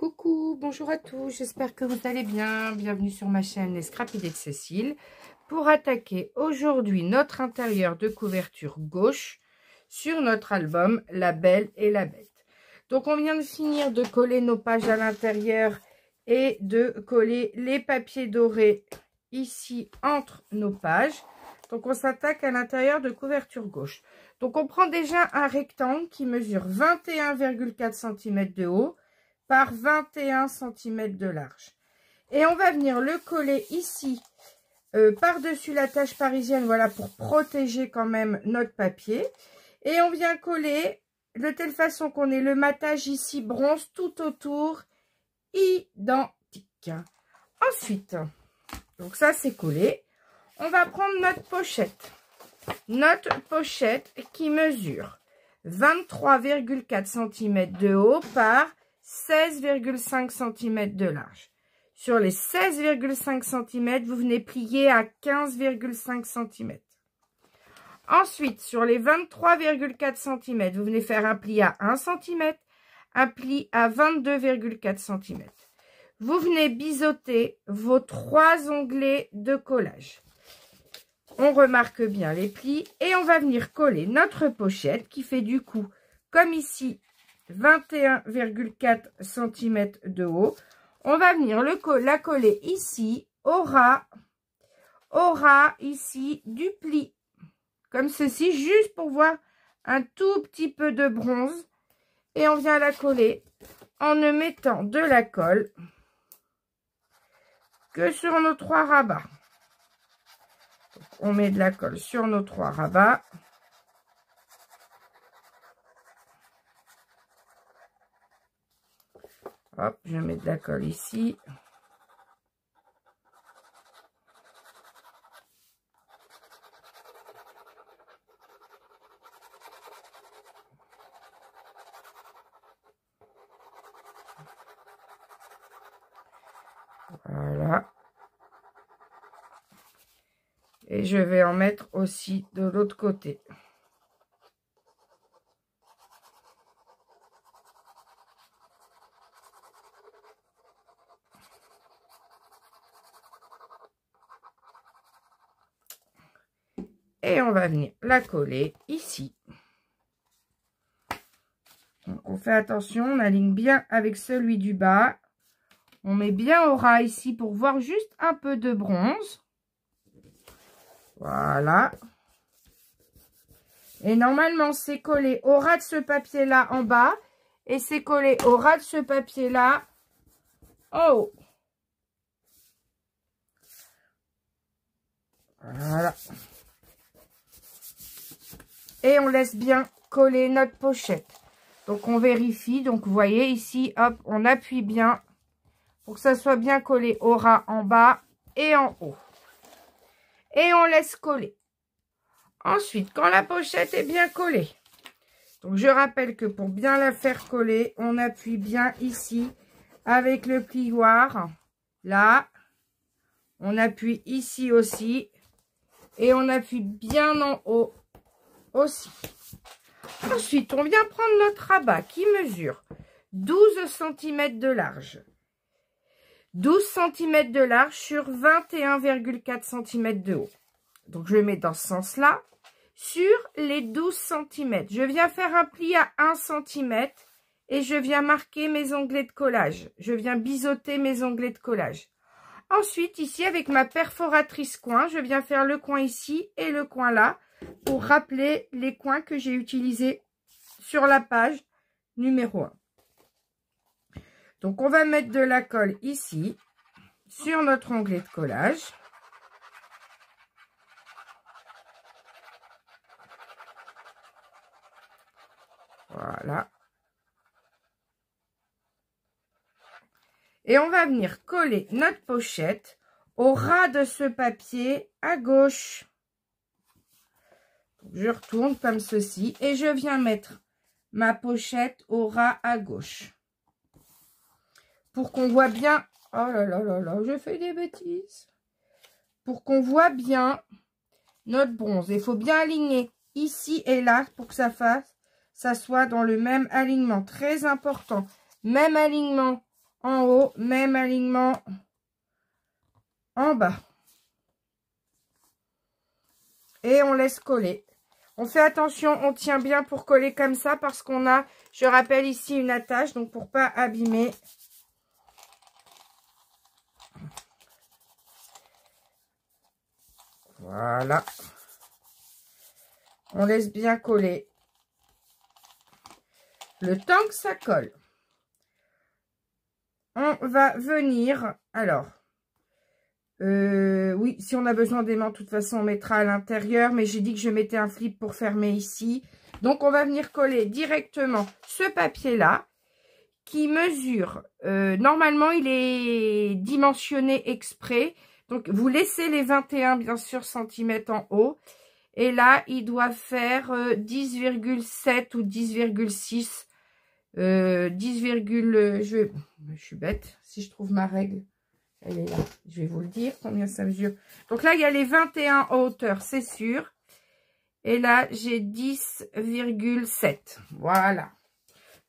Coucou, bonjour à tous, j'espère que vous allez bien. Bienvenue sur ma chaîne Les Scrap Idées de Cécile pour attaquer aujourd'hui notre intérieur de couverture gauche sur notre album La Belle et la Bête. Donc on vient de finir de coller nos pages à l'intérieur et de coller les papiers dorés ici entre nos pages. Donc on s'attaque à l'intérieur de couverture gauche. Donc on prend déjà un rectangle qui mesure 21,4 cm de haut par 21 cm de large. Et on va venir le coller ici par-dessus la tache parisienne, voilà, pour protéger quand même notre papier. Et on vient coller de telle façon qu'on ait le matage ici bronze tout autour, identique. Ensuite, donc ça c'est collé. On va prendre notre pochette. Notre pochette qui mesure 23,4 cm de haut par 16,5 cm de large. Sur les 16,5 cm, vous venez plier à 15,5 cm. Ensuite, sur les 23,4 cm, vous venez faire un pli à 1 cm, un pli à 22,4 cm. Vous venez biseauter vos 3 onglets de collage. On remarque bien les plis et on va venir coller notre pochette qui fait du coup, comme ici, 21,4 cm de haut. On va venir la coller ici au ras ici du pli, comme ceci, juste pour voir un tout petit peu de bronze. Et on vient la coller en ne mettant de la colle que sur nos 3 rabats. Donc, on met de la colle sur nos 3 rabats. Hop, je mets de la colle ici. Voilà. Et je vais en mettre aussi de l'autre côté. Et on va venir la coller ici. Donc on fait attention, on aligne bien avec celui du bas. On met bien au ras ici pour voir juste un peu de bronze. Voilà. Et normalement, c'est collé au ras de ce papier-là en bas. Et c'est collé au ras de ce papier-là en haut. Voilà. Et on laisse bien coller notre pochette. Donc, on vérifie. Donc, vous voyez ici, hop, on appuie bien pour que ça soit bien collé au ras en bas et en haut. Et on laisse coller. Ensuite, quand la pochette est bien collée, donc je rappelle que pour bien la faire coller, on appuie bien ici avec le plioir. Là, on appuie ici aussi. Et on appuie bien en haut aussi. Ensuite, on vient prendre notre rabat qui mesure 12 cm de large. 12 cm de large sur 21,4 cm de haut. Donc, je le mets dans ce sens-là. Sur les 12 cm, je viens faire un pli à 1 cm et je viens marquer mes onglets de collage. Je viens biseauter mes onglets de collage. Ensuite, ici, avec ma perforatrice coin, je viens faire le coin ici et le coin là pour rappeler les coins que j'ai utilisés sur la page numéro 1. Donc, on va mettre de la colle ici sur notre onglet de collage. Voilà. Et on va venir coller notre pochette au ras de ce papier à gauche. Je retourne comme ceci et je viens mettre ma pochette au ras à gauche. Pour qu'on voit bien... Oh là là là là, je fais des bêtises. Pour qu'on voit bien notre bronze. Il faut bien aligner ici et là pour que ça soit dans le même alignement. Très important. Même alignement en haut, même alignement en bas. Et on laisse coller. On fait attention, on tient bien pour coller comme ça parce qu'on a, je rappelle ici, une attache, donc pour pas abîmer. Voilà. On laisse bien coller. Le temps que ça colle, on va venir, alors, oui, si on a besoin d'aimants, de toute façon, on mettra à l'intérieur, mais j'ai dit que je mettais un flip pour fermer ici. Donc, on va venir coller directement ce papier-là, qui mesure, normalement, il est dimensionné exprès. Donc, vous laissez les 21, bien sûr, centimètres en haut. Et là, il doit faire 10,7 ou 10,6. 10, je suis bête. Si je trouve ma règle, elle est là. Je vais vous le dire combien ça mesure. Donc là, il y a les 21 en hauteur, c'est sûr. Et là, j'ai 10,7. Voilà.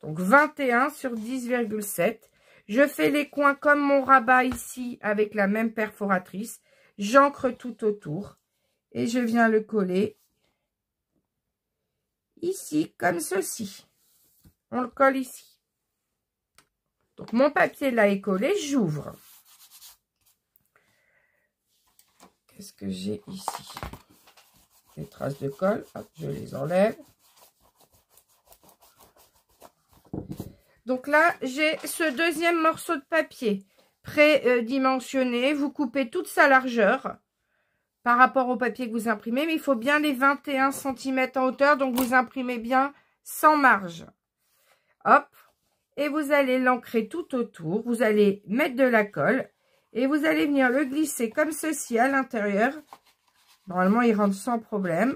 Donc 21 sur 10,7. Je fais les coins comme mon rabat ici avec la même perforatrice. J'ancre tout autour. Et je viens le coller ici comme ceci. On le colle ici. Donc mon papier là est collé. J'ouvre. Qu'est-ce que j'ai ici? Les traces de colle. Hop, je les enlève. Donc là, j'ai ce deuxième morceau de papier prédimensionné. Vous coupez toute sa largeur par rapport au papier que vous imprimez. Mais il faut bien les 21 cm en hauteur. Donc, vous imprimez bien sans marge. Hop. Et vous allez l'ancrer tout autour. Vous allez mettre de la colle. Et vous allez venir le glisser comme ceci à l'intérieur. Normalement, il rentre sans problème.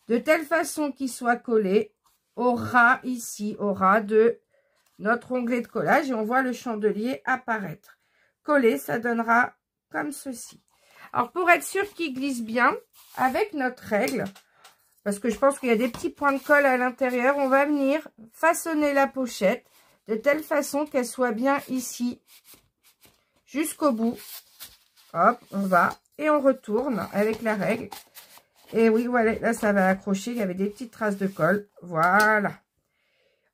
De telle façon qu'il soit collé au ras ici, au ras de notre onglet de collage. Et on voit le chandelier apparaître. Coller, ça donnera comme ceci. Alors, pour être sûr qu'il glisse bien, avec notre règle, parce que je pense qu'il y a des petits points de colle à l'intérieur, on va venir façonner la pochette de telle façon qu'elle soit bien ici, jusqu'au bout. Hop, on va et on retourne avec la règle. Et oui, voilà, là, ça va accrocher. Il y avait des petites traces de colle. Voilà.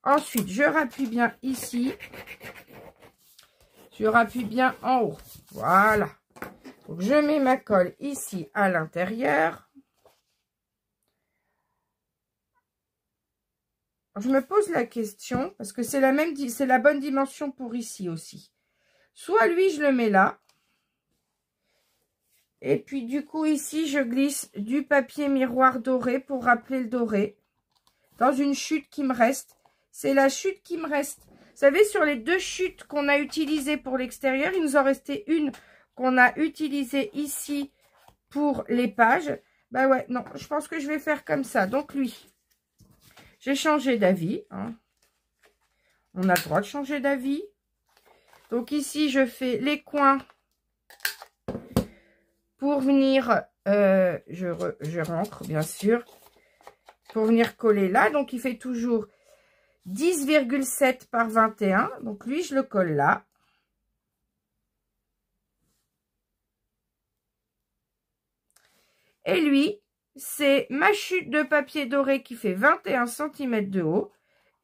Ensuite, je rappuie bien ici. Je rappuie bien en haut. Voilà. Donc, je mets ma colle ici à l'intérieur. Je me pose la question, parce que c'est la bonne dimension pour ici aussi. Soit lui, je le mets là. Et puis, du coup, ici, je glisse du papier miroir doré pour rappeler le doré. Dans une chute qui me reste. C'est la chute qui me reste. Vous savez, sur les deux chutes qu'on a utilisées pour l'extérieur, il nous en restait une qu'on a utilisée ici pour les pages. Bah ouais, non, je pense que je vais faire comme ça. Donc, lui, j'ai changé d'avis. Hein. On a le droit de changer d'avis. Donc, ici, je fais les coins pour venir, je rentre bien sûr, pour venir coller là. Donc, il fait toujours 10,7 par 21. Donc, lui, je le colle là. Et lui, c'est ma chute de papier doré qui fait 21 cm de haut.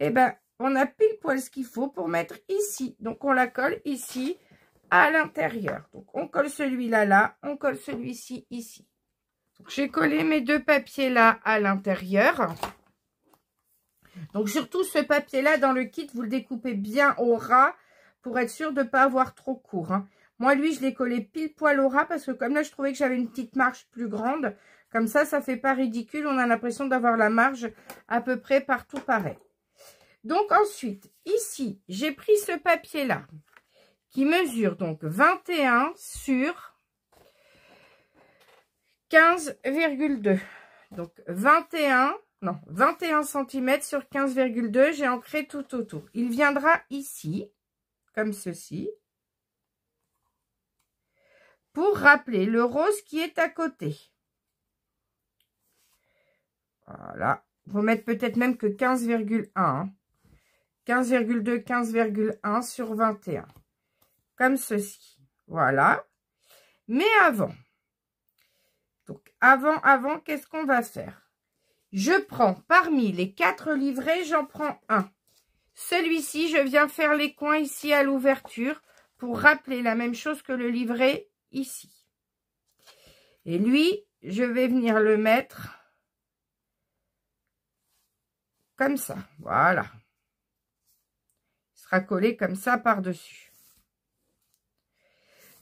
Et ben, on a pile poil ce qu'il faut pour mettre ici. Donc, on la colle ici. À l'intérieur. Donc, on colle celui-là, là. On colle celui-ci, ici. J'ai collé mes deux papiers là à l'intérieur. Donc, surtout ce papier-là, dans le kit, vous le découpez bien au ras pour être sûr de ne pas avoir trop court. Hein. Moi, lui, je l'ai collé pile poil au ras parce que comme là, je trouvais que j'avais une petite marge plus grande. Comme ça ne fait pas ridicule. On a l'impression d'avoir la marge à peu près partout pareil. Donc, ensuite, ici, j'ai pris ce papier-là, qui mesure donc 21 sur 15,2. Donc 21 cm sur 15,2. J'ai ancré tout autour. Il viendra ici, comme ceci, pour rappeler le rose qui est à côté. Voilà. Il faut mettre peut-être même que 15,1. Hein. 15,2, 15,1 sur 21. Comme ceci. Voilà. Mais avant. Donc, avant, qu'est-ce qu'on va faire? Je prends parmi les 4 livrets, j'en prends un. Celui-ci, je viens faire les coins ici à l'ouverture pour rappeler la même chose que le livret ici. Et lui, je vais venir le mettre comme ça. Voilà. Il sera collé comme ça par-dessus.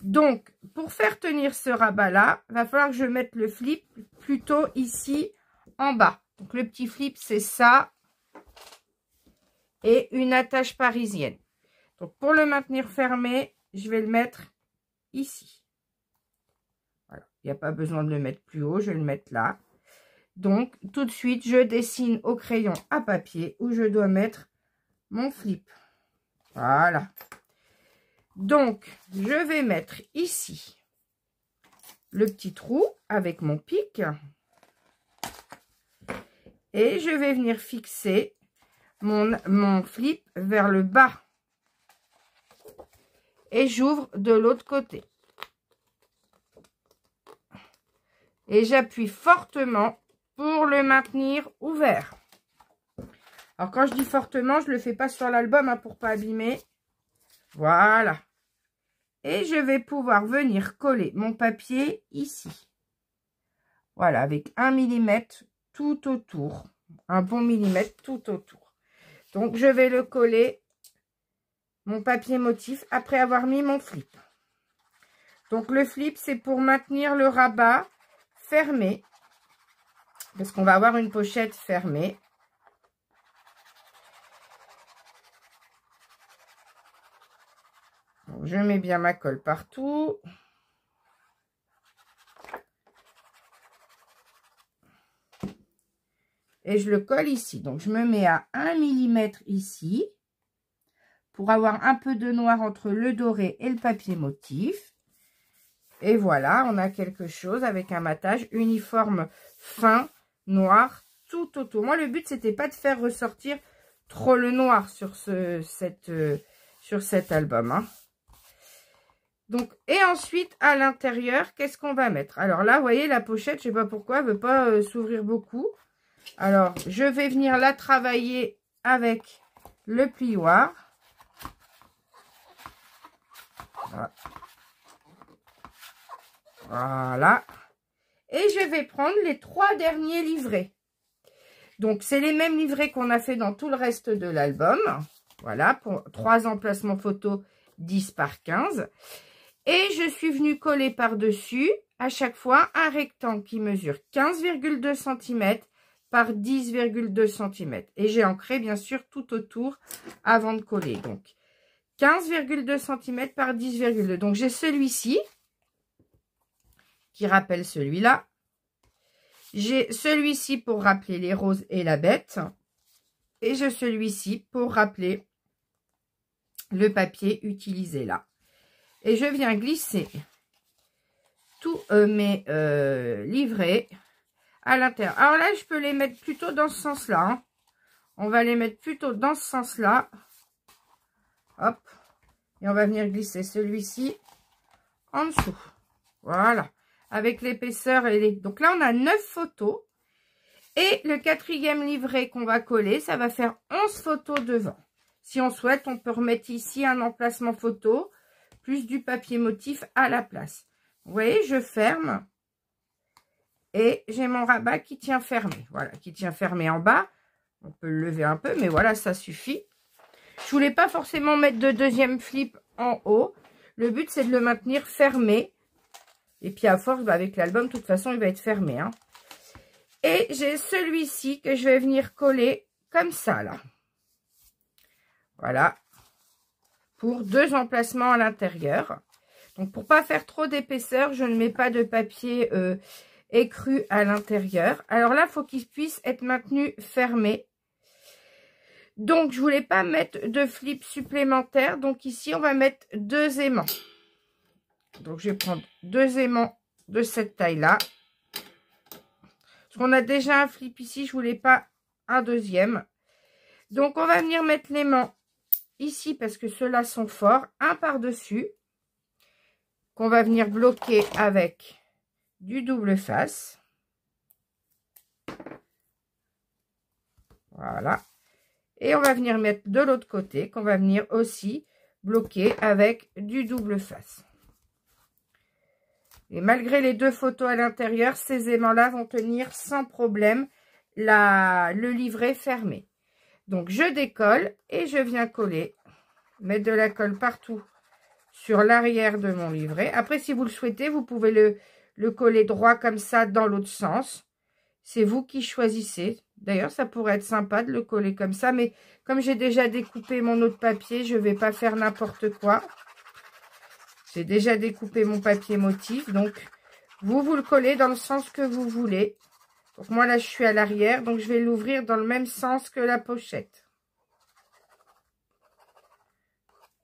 Donc, pour faire tenir ce rabat-là, il va falloir que je mette le flip plutôt ici en bas. Donc, le petit flip, c'est ça. Et une attache parisienne. Donc, pour le maintenir fermé, je vais le mettre ici. Voilà. Il n'y a pas besoin de le mettre plus haut, je vais le mettre là. Donc, tout de suite, je dessine au crayon à papier où je dois mettre mon flip. Voilà. Donc, je vais mettre ici le petit trou avec mon pic. Et je vais venir fixer mon flip vers le bas. Et j'ouvre de l'autre côté. Et j'appuie fortement pour le maintenir ouvert. Alors, quand je dis fortement, je ne le fais pas sur l'album hein, pour ne pas abîmer. Voilà. Et je vais pouvoir venir coller mon papier ici. Voilà, avec 1 mm tout autour. Un bon millimètre tout autour. Donc, je vais le coller, mon papier motif, après avoir mis mon flip. Donc, le flip, c'est pour maintenir le rabat fermé. Parce qu'on va avoir une pochette fermée. Donc, je mets bien ma colle partout. Et je le colle ici. Donc, je me mets à 1 mm ici. Pour avoir un peu de noir entre le doré et le papier motif. Et voilà, on a quelque chose avec un matage uniforme fin, noir, tout autour. Moi, le but, c'était pas de faire ressortir trop le noir sur cet album. Hein. Donc, et ensuite, à l'intérieur, qu'est-ce qu'on va mettre? Alors là, vous voyez, la pochette, je sais pas pourquoi, elle veut pas s'ouvrir beaucoup. Alors, je vais venir la travailler avec le plioir. Voilà. Et je vais prendre les 3 derniers livrets. Donc, c'est les mêmes livrets qu'on a fait dans tout le reste de l'album. Voilà, pour 3 emplacements photos 10 par 15. Et je suis venue coller par-dessus, à chaque fois, un rectangle qui mesure 15,2 cm par 10,2 cm. Et j'ai ancré, bien sûr, tout autour avant de coller. Donc, 15,2 cm par 10,2. Donc, j'ai celui-ci qui rappelle celui-là. J'ai celui-ci pour rappeler les roses et la bête. Et j'ai celui-ci pour rappeler le papier utilisé là. Et je viens glisser tous mes livrets à l'intérieur. Alors là, je peux les mettre plutôt dans ce sens-là. Hein. On va les mettre plutôt dans ce sens-là. Hop. Et on va venir glisser celui-ci en dessous. Voilà. Avec l'épaisseur et les... Donc là, on a 9 photos. Et le 4e livret qu'on va coller, ça va faire 11 photos devant. Si on souhaite, on peut remettre ici un emplacement photo, plus du papier motif à la place. Vous voyez, je ferme. Et j'ai mon rabat qui tient fermé. Voilà, qui tient fermé en bas. On peut le lever un peu, mais voilà, ça suffit. Je voulais pas forcément mettre de 2e flip en haut. Le but, c'est de le maintenir fermé. Et puis, à force, bah, avec l'album, de toute façon, il va être fermé. Hein. Et j'ai celui-ci que je vais venir coller comme ça, là. Voilà. Pour 2 emplacements à l'intérieur. Donc, pour pas faire trop d'épaisseur, je ne mets pas de papier écru à l'intérieur. Alors là, il faut qu'il puisse être maintenu fermé. Donc, je voulais pas mettre de flip supplémentaire. Donc, ici, on va mettre 2 aimants. Donc, je vais prendre 2 aimants de cette taille-là. Parce qu'on a déjà un flip ici, je voulais pas un deuxième. Donc, on va venir mettre l'aimant ici parce que ceux-là sont forts, un par-dessus, qu'on va venir bloquer avec du double face. Voilà. Et on va venir mettre de l'autre côté, qu'on va venir aussi bloquer avec du double face. Et malgré les deux photos à l'intérieur, ces aimants-là vont tenir sans problème le livret fermé. Donc, je décolle et je viens coller, mettre de la colle partout sur l'arrière de mon livret. Après, si vous le souhaitez, vous pouvez le coller droit comme ça dans l'autre sens. C'est vous qui choisissez. D'ailleurs, ça pourrait être sympa de le coller comme ça, mais comme j'ai déjà découpé mon autre papier, je ne vais pas faire n'importe quoi. J'ai déjà découpé mon papier motif, donc vous le collez dans le sens que vous voulez. Donc moi là, je suis à l'arrière, donc je vais l'ouvrir dans le même sens que la pochette.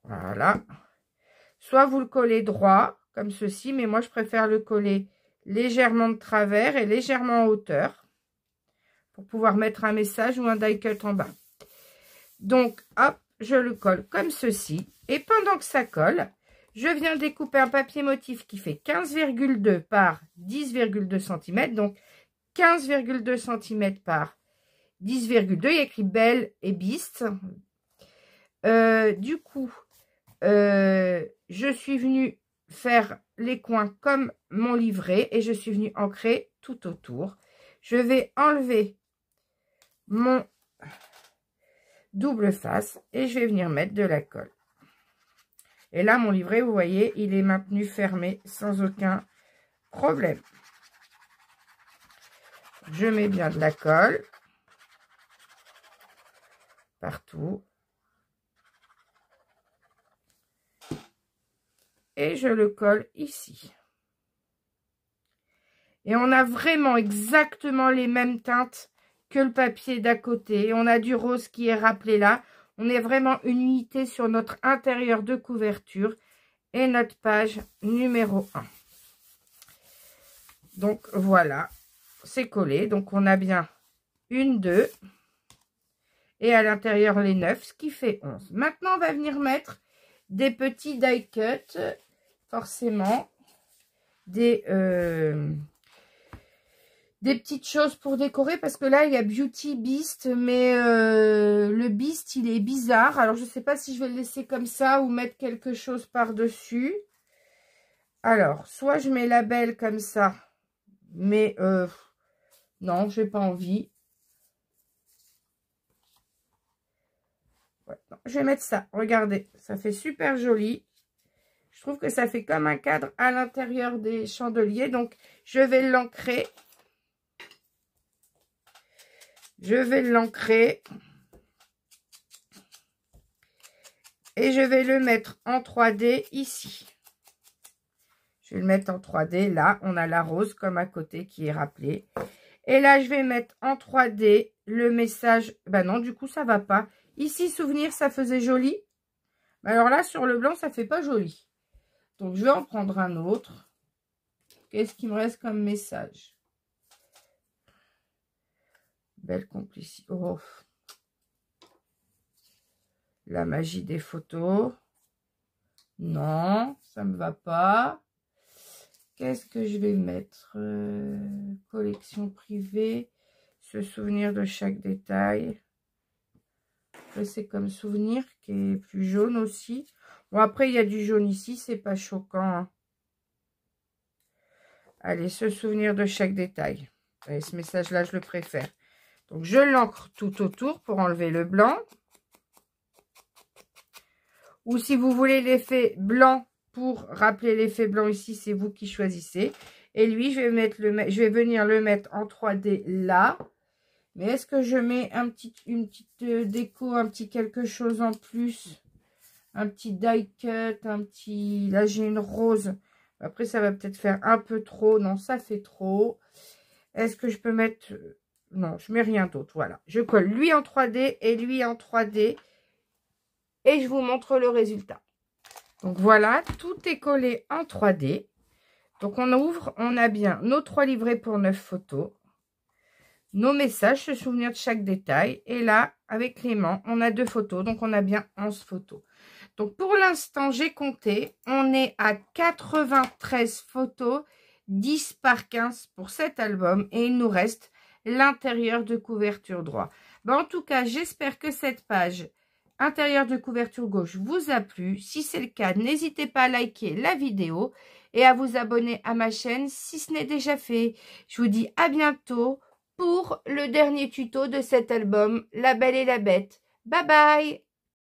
Voilà. Soit vous le collez droit, comme ceci, mais moi je préfère le coller légèrement de travers et légèrement en hauteur pour pouvoir mettre un message ou un die cut en bas. Donc, hop, je le colle comme ceci. Et pendant que ça colle, je viens découper un papier motif qui fait 15,2 par 10,2 cm. Donc, 15,2 cm par 10,2. Il y a écrit Belle et Beast. Du coup, je suis venue faire les coins comme mon livret et je suis venue ancrer tout autour. Je vais enlever mon double face et je vais venir mettre de la colle. Et là, mon livret, vous voyez, il est maintenu fermé sans aucun problème. Je mets bien de la colle partout. Et je le colle ici. Et on a vraiment exactement les mêmes teintes que le papier d'à côté. Et on a du rose qui est rappelé là. On est vraiment une unité sur notre intérieur de couverture. Et notre page numéro 1. Donc voilà, c'est collé. Donc on a bien une, 2. Et à l'intérieur les 9, ce qui fait 11. Maintenant on va venir mettre des petits die cut. Forcément, des petites choses pour décorer, parce que là, il y a Beauty Beast, mais le Beast, il est bizarre. Alors, je ne sais pas si je vais le laisser comme ça ou mettre quelque chose par-dessus. Alors, soit je mets la belle comme ça, mais non, je n'ai pas envie. Ouais, non, je vais mettre ça. Regardez, ça fait super joli. Je trouve que ça fait comme un cadre à l'intérieur des chandeliers. Donc, je vais l'ancrer. Je vais l'ancrer. Et je vais le mettre en 3D ici. Je vais le mettre en 3D. Là, on a la rose comme à côté qui est rappelée. Et là, je vais mettre en 3D le message. Ben non, du coup, ça va pas. Ici, souvenir, ça faisait joli. Mais alors là, sur le blanc, ça fait pas joli. Donc, je vais en prendre un autre. Qu'est-ce qui me reste comme message? Belle complicité. Oh. La magie des photos. Non, ça me va pas. Qu'est-ce que je vais mettre? Collection privée. Se souvenir de chaque détail. C'est comme souvenir qui est plus jaune aussi. Bon, après, il y a du jaune ici, c'est pas choquant. Hein. Allez, se souvenir de chaque détail. Allez, ce message-là, je le préfère. Donc, je l'encre tout autour pour enlever le blanc. Ou si vous voulez l'effet blanc pour rappeler l'effet blanc ici, c'est vous qui choisissez. Et lui, je vais venir le mettre en 3D là. Mais est-ce que je mets une petite déco, un petit quelque chose en plus? Un petit die cut, un petit... Là, j'ai une rose. Après, ça va peut-être faire un peu trop. Non, ça fait trop. Est-ce que je peux mettre... Non, je mets rien d'autre. Voilà. Je colle lui en 3D et lui en 3D. Et je vous montre le résultat. Donc, voilà. Tout est collé en 3D. Donc, on ouvre. On a bien nos 3 livrets pour 9 photos. Nos messages, se souvenir de chaque détail. Et là, avec Clément. On a 2 photos, donc on a bien 11 photos. Donc pour l'instant, j'ai compté, on est à 93 photos, 10 par 15 pour cet album. Et il nous reste l'intérieur de couverture droit. En tout cas, j'espère que cette page intérieur de couverture gauche vous a plu. Si c'est le cas, n'hésitez pas à liker la vidéo et à vous abonner à ma chaîne si ce n'est déjà fait. Je vous dis à bientôt pour le dernier tuto de cet album, La Belle et la Bête. Bye bye!